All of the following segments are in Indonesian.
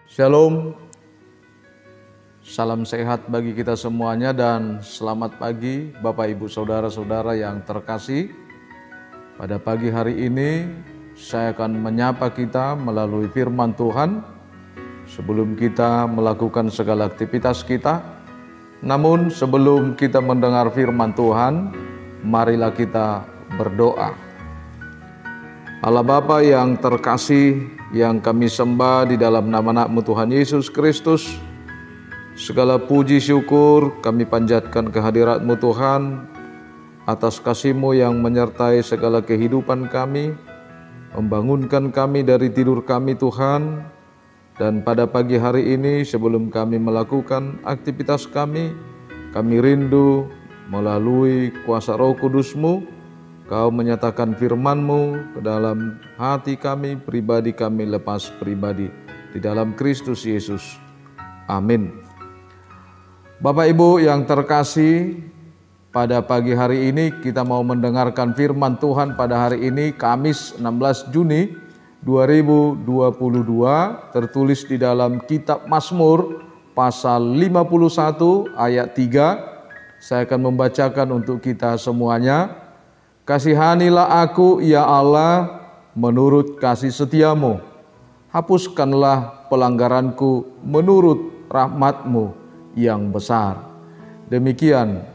Shalom, salam sehat bagi kita semuanya dan selamat pagi Bapak Ibu Saudara-saudara yang terkasih. Pada pagi hari ini saya akan menyapa kita melalui firman Tuhan sebelum kita melakukan segala aktivitas kita. Namun sebelum kita mendengar firman Tuhan, marilah kita berdoa. Allah Bapa yang terkasih, yang kami sembah di dalam nama Anak-Mu Tuhan Yesus Kristus, segala puji syukur kami panjatkan kehadirat-Mu Tuhan atas kasih-Mu yang menyertai segala kehidupan kami, membangunkan kami dari tidur kami Tuhan. Dan pada pagi hari ini sebelum kami melakukan aktivitas kami rindu melalui kuasa Roh Kudus-Mu, Kau menyatakan firman-Mu ke dalam hati kami, pribadi kami lepas pribadi, di dalam Kristus Yesus. Amin. Bapak Ibu yang terkasih, pada pagi hari ini kita mau mendengarkan firman Tuhan pada hari ini, Kamis 16 Juni 2022, tertulis di dalam kitab Mazmur pasal 51 ayat 3. Saya akan membacakan untuk kita semuanya. Kasihanilah aku ya Allah menurut kasih setiamu. Hapuskanlah pelanggaranku menurut rahmat-Mu yang besar. Demikian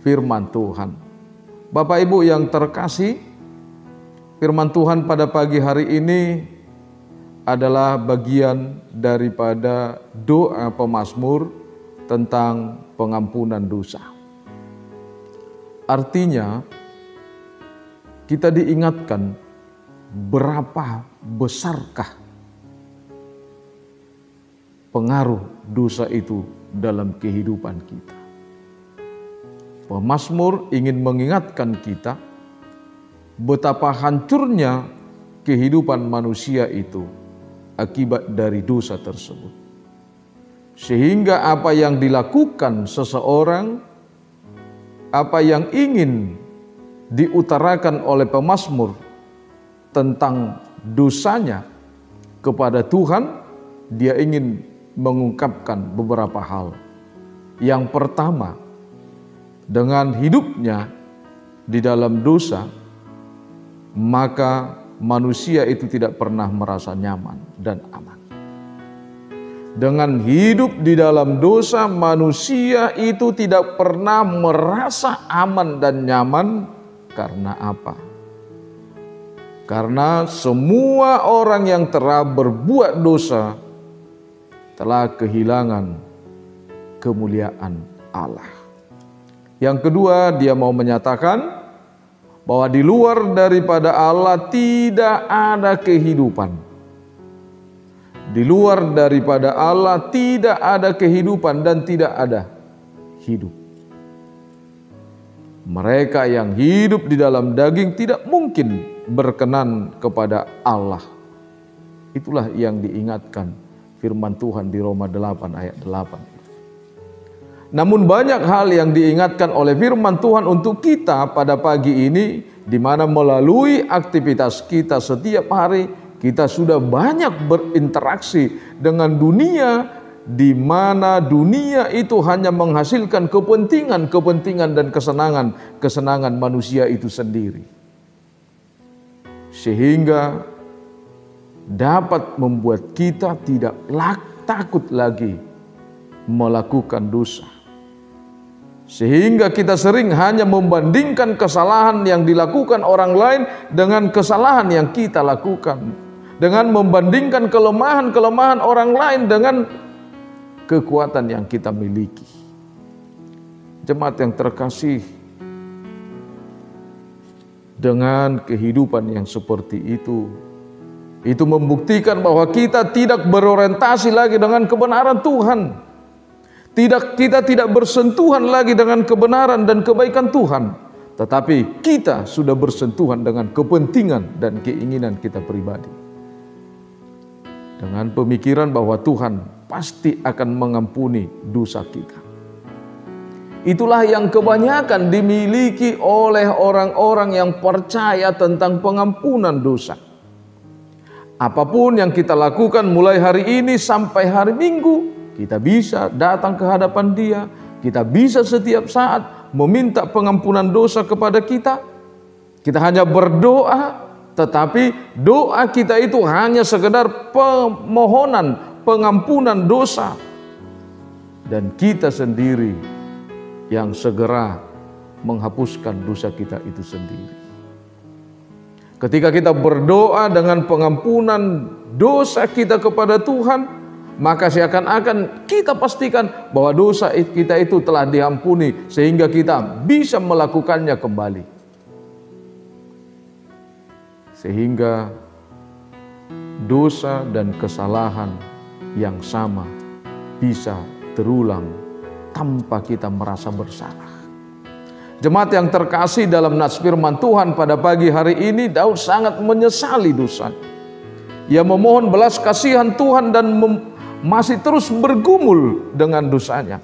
firman Tuhan. Bapak Ibu yang terkasih, firman Tuhan pada pagi hari ini adalah bagian daripada doa pemazmur tentang pengampunan dosa. Artinya, kita diingatkan berapa besarkah pengaruh dosa itu dalam kehidupan kita. Pemazmur ingin mengingatkan kita betapa hancurnya kehidupan manusia itu akibat dari dosa tersebut. Sehingga apa yang dilakukan seseorang, apa yang ingin diutarakan oleh pemazmur tentang dosanya kepada Tuhan, dia ingin mengungkapkan beberapa hal. Yang pertama, dengan hidupnya di dalam dosa, maka manusia itu tidak pernah merasa nyaman dan aman. Dengan hidup di dalam dosa, manusia itu tidak pernah merasa aman dan nyaman. Karena apa? Karena semua orang yang telah berbuat dosa telah kehilangan kemuliaan Allah. Yang kedua, dia mau menyatakan bahwa di luar daripada Allah tidak ada kehidupan. Di luar daripada Allah tidak ada kehidupan dan tidak ada hidup. Mereka yang hidup di dalam daging tidak mungkin berkenan kepada Allah. Itulah yang diingatkan firman Tuhan di Roma 8 ayat 8. Namun banyak hal yang diingatkan oleh firman Tuhan untuk kita pada pagi ini, di mana melalui aktivitas kita setiap hari, kita sudah banyak berinteraksi dengan dunia, di mana dunia itu hanya menghasilkan kepentingan dan kesenangan manusia itu sendiri. Sehingga dapat membuat kita tidak takut lagi melakukan dosa. Sehingga kita sering hanya membandingkan kesalahan yang dilakukan orang lain dengan kesalahan yang kita lakukan. Dengan membandingkan kelemahan orang lain dengan kekuatan yang kita miliki. Jemaat yang terkasih, dengan kehidupan yang seperti itu membuktikan bahwa kita tidak berorientasi lagi dengan kebenaran Tuhan. Kita tidak bersentuhan lagi dengan kebenaran dan kebaikan Tuhan, tetapi kita sudah bersentuhan dengan kepentingan dan keinginan kita pribadi. Dengan pemikiran bahwa Tuhan pasti akan mengampuni dosa kita. Itulah yang kebanyakan dimiliki oleh orang-orang yang percaya tentang pengampunan dosa. Apapun yang kita lakukan mulai hari ini sampai hari Minggu, kita bisa datang ke hadapan Dia. Kita bisa setiap saat meminta pengampunan dosa kepada kita. Kita hanya berdoa, tetapi doa kita itu hanya sekedar permohonan pengampunan dosa. Dan kita sendiri yang segera menghapuskan dosa kita itu sendiri. Ketika kita berdoa dengan pengampunan dosa kita kepada Tuhan, maka seakan-akan kita pastikan bahwa dosa kita itu telah diampuni sehingga kita bisa melakukannya kembali. Sehingga dosa dan kesalahan yang sama bisa terulang tanpa kita merasa bersalah. Jemaat yang terkasih, dalam nas firman Tuhan pada pagi hari ini, Daud sangat menyesali dosanya. Ia memohon belas kasihan Tuhan dan masih terus bergumul dengan dosanya.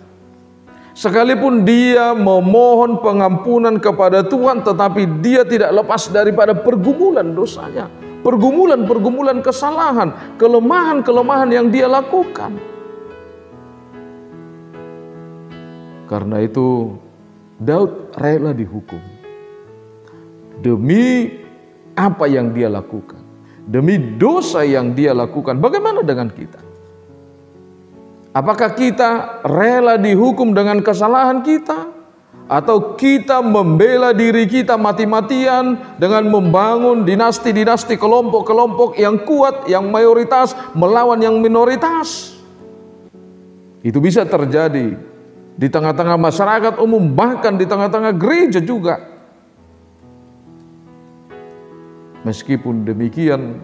Sekalipun dia memohon pengampunan kepada Tuhan, tetapi dia tidak lepas daripada pergumulan dosanya. Pergumulan-pergumulan kesalahan, kelemahan-kelemahan yang dia lakukan. Karena itu Daud rela dihukum demi apa yang dia lakukan, demi dosa yang dia lakukan. Bagaimana dengan kita? Apakah kita rela dihukum dengan kesalahan kita? Atau kita membela diri kita mati-matian dengan membangun dinasti-dinasti, kelompok-kelompok yang kuat, yang mayoritas melawan yang minoritas? Itu bisa terjadi di tengah-tengah masyarakat umum, bahkan di tengah-tengah gereja juga. Meskipun demikian,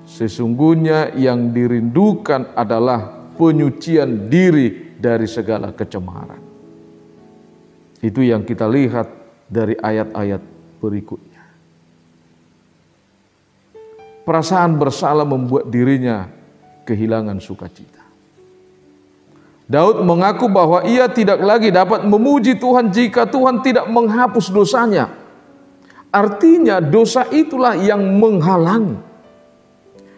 sesungguhnya yang dirindukan adalah penyucian diri dari segala kecemaran. Itu yang kita lihat dari ayat-ayat berikutnya. Perasaan bersalah membuat dirinya kehilangan sukacita. Daud mengaku bahwa ia tidak lagi dapat memuji Tuhan jika Tuhan tidak menghapus dosanya. Artinya dosa itulah yang menghalangi.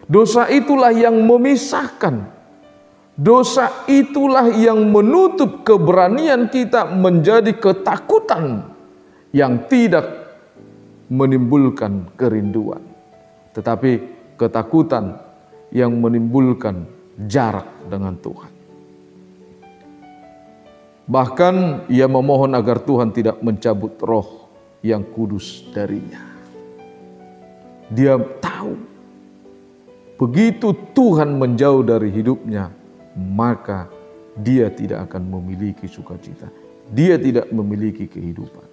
Dosa itulah yang memisahkan. Dosa itulah yang menutup keberanian kita menjadi ketakutan yang tidak menimbulkan kerinduan. Tetapi ketakutan yang menimbulkan jarak dengan Tuhan. Bahkan ia memohon agar Tuhan tidak mencabut roh yang kudus darinya. Dia tahu begitu Tuhan menjauh dari hidupnya, maka dia tidak akan memiliki sukacita. Dia tidak memiliki kehidupan.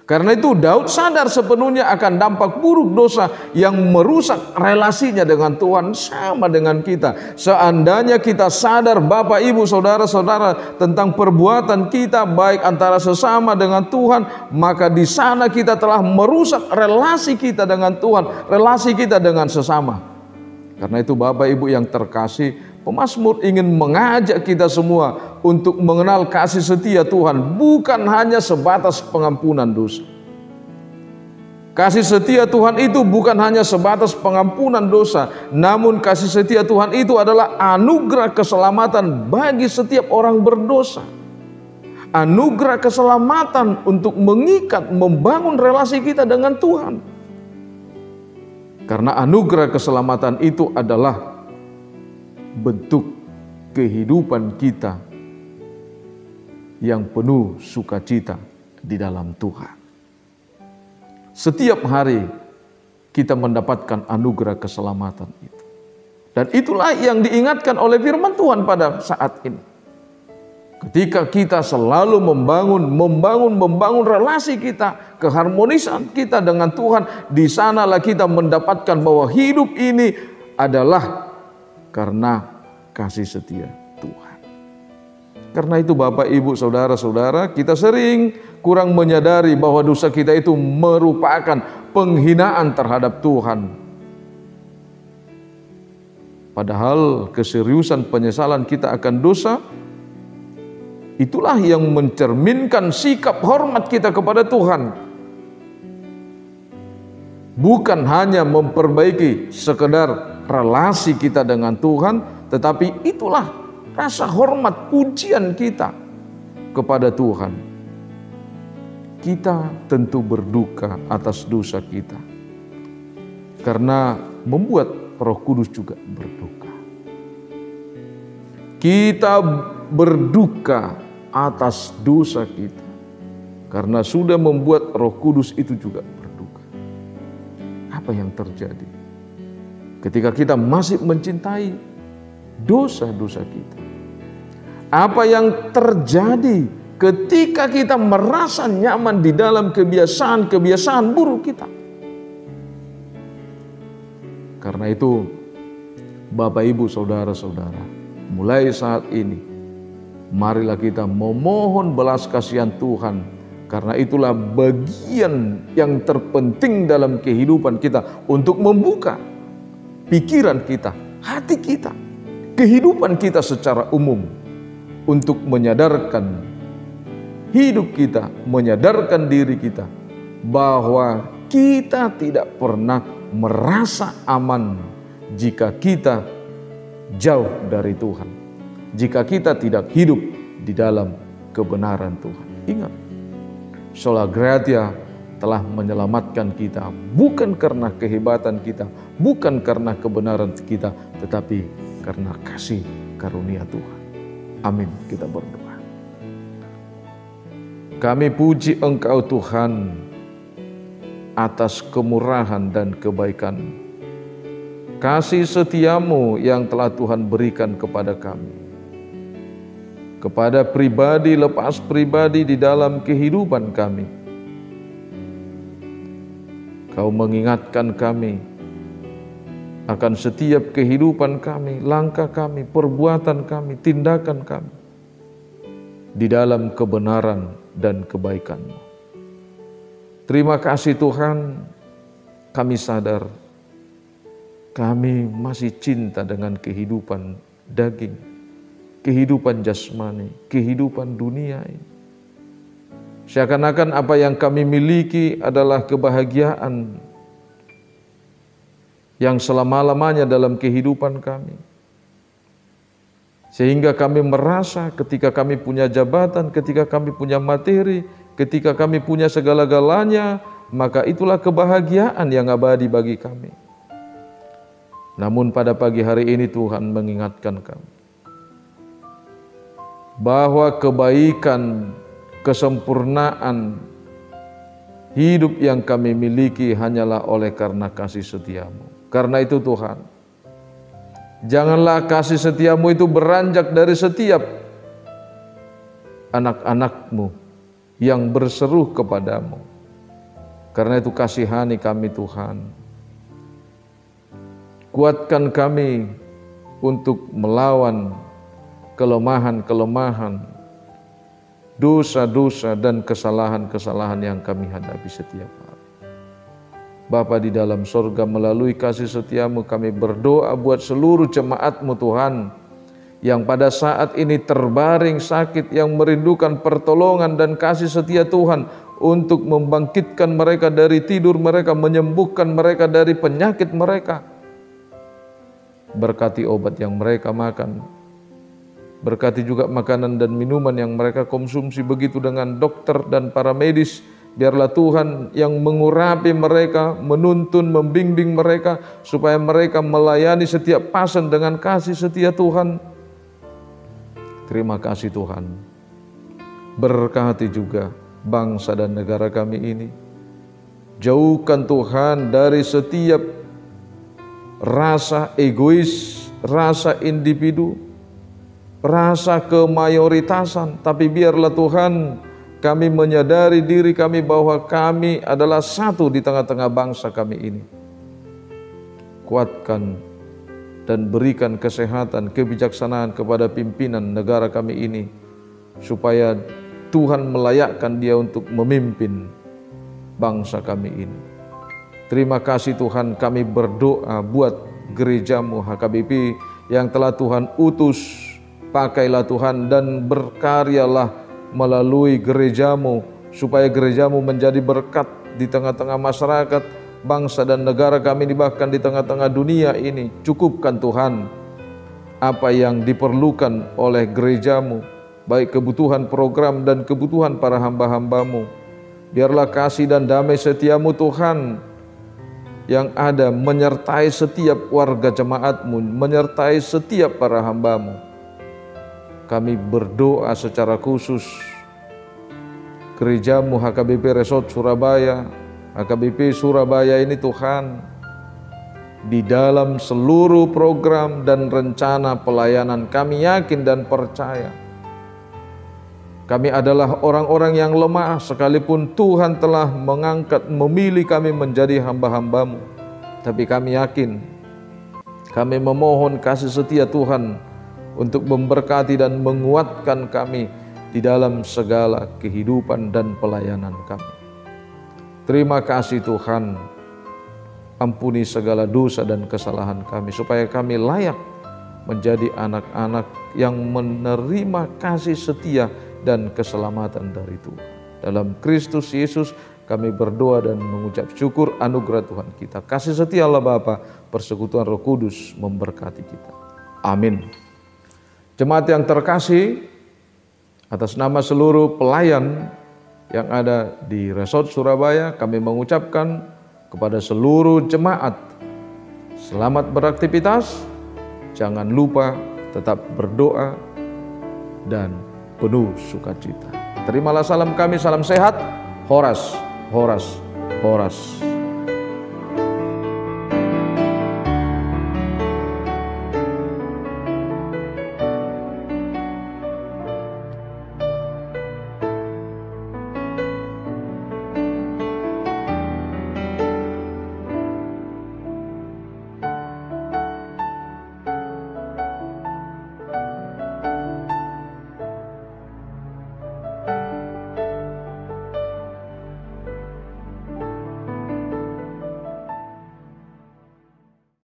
Karena itu Daud sadar sepenuhnya akan dampak buruk dosa yang merusak relasinya dengan Tuhan, sama dengan kita. Seandainya kita sadar Bapak, Ibu, Saudara-saudara tentang perbuatan kita baik antara sesama dengan Tuhan, maka di sana kita telah merusak relasi kita dengan Tuhan, relasi kita dengan sesama. Karena itu Bapak, Ibu yang terkasih, pemazmur ingin mengajak kita semua untuk mengenal kasih setia Tuhan, bukan hanya sebatas pengampunan dosa. Kasih setia Tuhan itu bukan hanya sebatas pengampunan dosa, namun kasih setia Tuhan itu adalah anugerah keselamatan bagi setiap orang berdosa. Anugerah keselamatan untuk mengikat, membangun relasi kita dengan Tuhan. Karena anugerah keselamatan itu adalah bentuk kehidupan kita yang penuh sukacita di dalam Tuhan. Setiap hari kita mendapatkan anugerah keselamatan itu. Dan itulah yang diingatkan oleh firman Tuhan pada saat ini. Ketika kita selalu membangun relasi kita, keharmonisan kita dengan Tuhan, di sanalah kita mendapatkan bahwa hidup ini adalah karena kasih setia Tuhan. Karena itu Bapak, Ibu, Saudara-saudara, kita sering kurang menyadari bahwa dosa kita itu merupakan penghinaan terhadap Tuhan. Padahal keseriusan penyesalan kita akan dosa, itulah yang mencerminkan sikap hormat kita kepada Tuhan. Bukan hanya memperbaiki sekedar relasi kita dengan Tuhan, tetapi itulah rasa hormat pujian kita kepada Tuhan. Kita tentu berduka atas dosa kita, karena membuat Roh Kudus juga berduka. Kita berduka atas dosa kita, karena sudah membuat Roh Kudus itu juga berduka. Apa yang terjadi ketika kita masih mencintai dosa-dosa kita? Apa yang terjadi ketika kita merasa nyaman di dalam kebiasaan-kebiasaan buruk kita? Karena itu, Bapak, Ibu, Saudara-saudara, mulai saat ini, marilah kita memohon belas kasihan Tuhan, karena itulah bagian yang terpenting dalam kehidupan kita untuk membuka pikiran kita, hati kita, kehidupan kita secara umum, untuk menyadarkan hidup kita, menyadarkan diri kita bahwa kita tidak pernah merasa aman jika kita jauh dari Tuhan, jika kita tidak hidup di dalam kebenaran Tuhan. Ingat, Sola Gratia telah menyelamatkan kita bukan karena kehebatan kita, bukan karena kebenaran kita, tetapi karena kasih karunia Tuhan. Amin. Kita berdoa. Kami puji Engkau Tuhan atas kemurahan dan kebaikan, kasih setiamu yang telah Tuhan berikan kepada kami, kepada pribadi lepas pribadi di dalam kehidupan kami. Kau mengingatkan kami akan setiap kehidupan kami, langkah kami, perbuatan kami, tindakan kami di dalam kebenaran dan kebaikan-Mu. Terima kasih Tuhan, kami sadar kami masih cinta dengan kehidupan daging, kehidupan jasmani, kehidupan dunia ini. Seakan-akan apa yang kami miliki adalah kebahagiaan yang selama-lamanya dalam kehidupan kami. Sehingga kami merasa ketika kami punya jabatan, ketika kami punya materi, ketika kami punya segala-galanya, maka itulah kebahagiaan yang abadi bagi kami. Namun pada pagi hari ini Tuhan mengingatkan kami bahwa kebaikan, kesempurnaan hidup yang kami miliki hanyalah oleh karena kasih setiamu. Karena itu Tuhan, janganlah kasih setiamu itu beranjak dari setiap anak-anakmu yang berseru kepadamu. Karena itu kasihani kami Tuhan. Kuatkan kami untuk melawan kelemahan-kelemahan, dosa-dosa dan kesalahan-kesalahan yang kami hadapi setiap hari. Bapa di dalam sorga, melalui kasih setiamu kami berdoa buat seluruh jemaat-Mu Tuhan, yang pada saat ini terbaring sakit, yang merindukan pertolongan dan kasih setia Tuhan untuk membangkitkan mereka dari tidur mereka, menyembuhkan mereka dari penyakit mereka. Berkati obat yang mereka makan, berkati juga makanan dan minuman yang mereka konsumsi, begitu dengan dokter dan para medis. Biarlah Tuhan yang mengurapi mereka, menuntun, membimbing mereka, supaya mereka melayani setiap pasien dengan kasih setia Tuhan. Terima kasih Tuhan. Berkati juga bangsa dan negara kami ini. Jauhkan Tuhan dari setiap rasa egois, rasa individu, rasa kemayoritasan. Tapi biarlah Tuhan kami menyadari diri kami bahwa kami adalah satu di tengah-tengah bangsa kami ini. Kuatkan dan berikan kesehatan, kebijaksanaan kepada pimpinan negara kami ini, supaya Tuhan melayakkan dia untuk memimpin bangsa kami ini. Terima kasih Tuhan, kami berdoa buat gereja-Mu HKBP yang telah Tuhan utus. Pakailah Tuhan dan berkaryalah melalui gereja-Mu, supaya gereja-Mu menjadi berkat di tengah-tengah masyarakat, bangsa dan negara kami, bahkan di tengah-tengah dunia ini. Cukupkan Tuhan apa yang diperlukan oleh gerejamu, baik kebutuhan program dan kebutuhan para hamba-hambamu. Biarlah kasih dan damai setiamu Tuhan yang ada menyertai setiap warga jemaatmu, menyertai setiap para hambamu. Kami berdoa secara khusus gerejamu HKBP Resort Surabaya, HKBP Surabaya ini Tuhan, di dalam seluruh program dan rencana pelayanan kami yakin dan percaya kami adalah orang-orang yang lemah, sekalipun Tuhan telah mengangkat, memilih kami menjadi hamba-hambamu. Tapi kami yakin, kami memohon kasih setia Tuhan untuk memberkati dan menguatkan kami di dalam segala kehidupan dan pelayanan kami. Terima kasih Tuhan, ampuni segala dosa dan kesalahan kami, supaya kami layak menjadi anak-anak yang menerima kasih setia dan keselamatan dari Tuhan. Dalam Kristus Yesus kami berdoa dan mengucap syukur anugerah Tuhan kita. Kasih setia Allah Bapa, persekutuan Roh Kudus memberkati kita. Amin. Jemaat yang terkasih, atas nama seluruh pelayan yang ada di Resort Surabaya, kami mengucapkan kepada seluruh jemaat, selamat beraktivitas, jangan lupa tetap berdoa dan penuh sukacita. Terimalah salam kami, salam sehat, Horas, Horas, Horas.